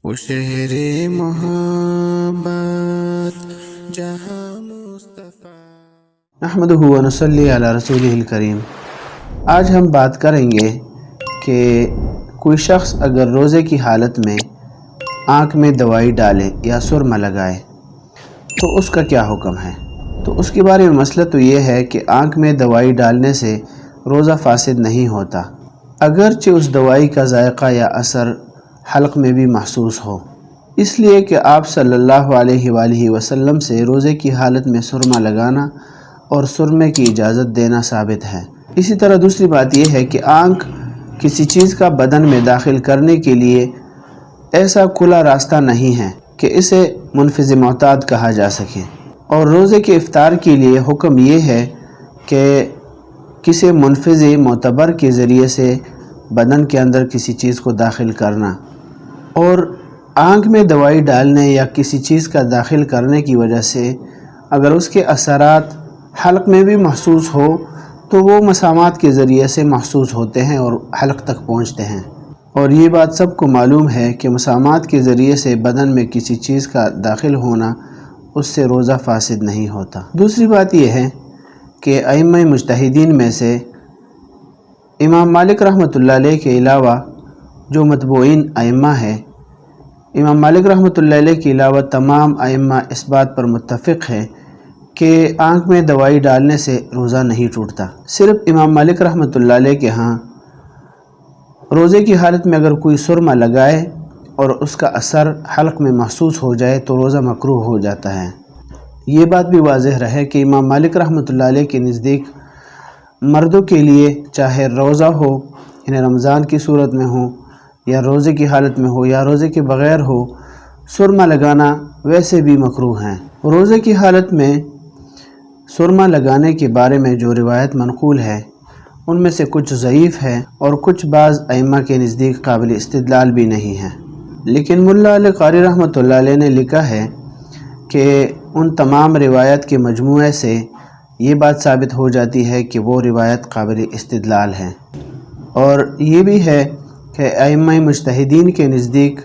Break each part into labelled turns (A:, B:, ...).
A: وہ شہر محبت جہاں مصطفیٰ۔
B: نحمدہ و نصلی علی رسولہ الکریم۔ آج ہم بات کریں گے کہ کوئی شخص اگر روزے کی حالت میں آنکھ میں دوائی ڈالے یا سرما لگائے تو اس کا کیا حکم ہے۔ تو اس کے بارے میں مسئلہ تو یہ ہے کہ آنکھ میں دوائی ڈالنے سے روزہ فاسد نہیں ہوتا، اگرچہ اس دوائی کا ذائقہ یا اثر حلق میں بھی محسوس ہو، اس لیے کہ آپ صلی اللہ علیہ وآلہ وسلم سے روزے کی حالت میں سرما لگانا اور سرمے کی اجازت دینا ثابت ہے۔ اسی طرح دوسری بات یہ ہے کہ آنکھ کسی چیز کا بدن میں داخل کرنے کے لیے ایسا کھلا راستہ نہیں ہے کہ اسے منفذ معتاد کہا جا سکے، اور روزے کے افطار کے لیے حکم یہ ہے کہ کسی منفذ معتبر کے ذریعے سے بدن کے اندر کسی چیز کو داخل کرنا، اور آنکھ میں دوائی ڈالنے یا کسی چیز کا داخل کرنے کی وجہ سے اگر اس کے اثرات حلق میں بھی محسوس ہو تو وہ مسامات کے ذریعے سے محسوس ہوتے ہیں اور حلق تک پہنچتے ہیں، اور یہ بات سب کو معلوم ہے کہ مسامات کے ذریعے سے بدن میں کسی چیز کا داخل ہونا اس سے روزہ فاسد نہیں ہوتا۔ دوسری بات یہ ہے کہ ائمہ مجتہدین میں سے امام مالک رحمۃ اللہ علیہ کے علاوہ جو متبوعین ائمہ ہیں، امام مالک رحمۃ اللہ علیہ کے علاوہ تمام ائمہ اس بات پر متفق ہیں کہ آنکھ میں دوائی ڈالنے سے روزہ نہیں ٹوٹتا۔ صرف امام مالک رحمۃ اللہ علیہ کے ہاں روزے کی حالت میں اگر کوئی سرما لگائے اور اس کا اثر حلق میں محسوس ہو جائے تو روزہ مکروہ ہو جاتا ہے۔ یہ بات بھی واضح رہے کہ امام مالک رحمۃ اللہ علیہ کے نزدیک مردوں کے لیے چاہے روزہ ہو، یعنی رمضان کی صورت میں ہو یا روزے کی حالت میں ہو یا روزے کے بغیر ہو، سرما لگانا ویسے بھی مکروہ ہیں۔ روزے کی حالت میں سرما لگانے کے بارے میں جو روایت منقول ہے ان میں سے کچھ ضعیف ہے اور کچھ بعض ائمہ کے نزدیک قابل استدلال بھی نہیں ہے، لیکن ملا علی قاری رحمۃ اللہ علیہ نے لکھا ہے کہ ان تمام روایت کے مجموعے سے یہ بات ثابت ہو جاتی ہے کہ وہ روایت قابل استدلال ہے، اور یہ بھی ہے کہ ائمہ مجتہدین کے نزدیک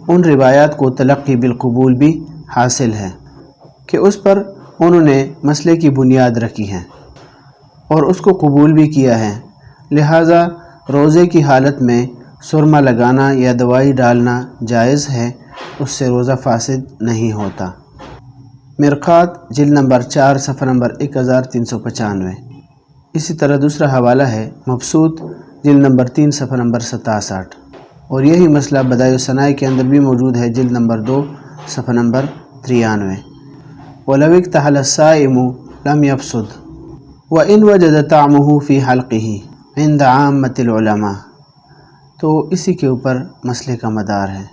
B: ان روایات کو تلقی بالقبول بھی حاصل ہے کہ اس پر انہوں نے مسئلے کی بنیاد رکھی ہے اور اس کو قبول بھی کیا ہے، لہٰذا روزے کی حالت میں سرما لگانا یا دوائی ڈالنا جائز ہے، اس سے روزہ فاسد نہیں ہوتا۔ مرقات جلد نمبر 4 صفحہ نمبر 1395۔ اسی طرح دوسرا حوالہ ہے مبسوط جلد نمبر 3 صفحہ نمبر 67، اور یہی مسئلہ بدائع الصنائع کے اندر بھی موجود ہے جلد نمبر 2 صفحہ نمبر 93۔ وَلَوِ اكْتَحَلَ الصَّائِمُ لَمْ يَفْسُدْ وَإِنْ وَجَدَ طَعْمُهُ فِي حَلْقِهِ عِنْدَ عَامَّةِ الْعُلَمَاءِ۔ تو اسی کے اوپر مسئلے کا مدار ہے۔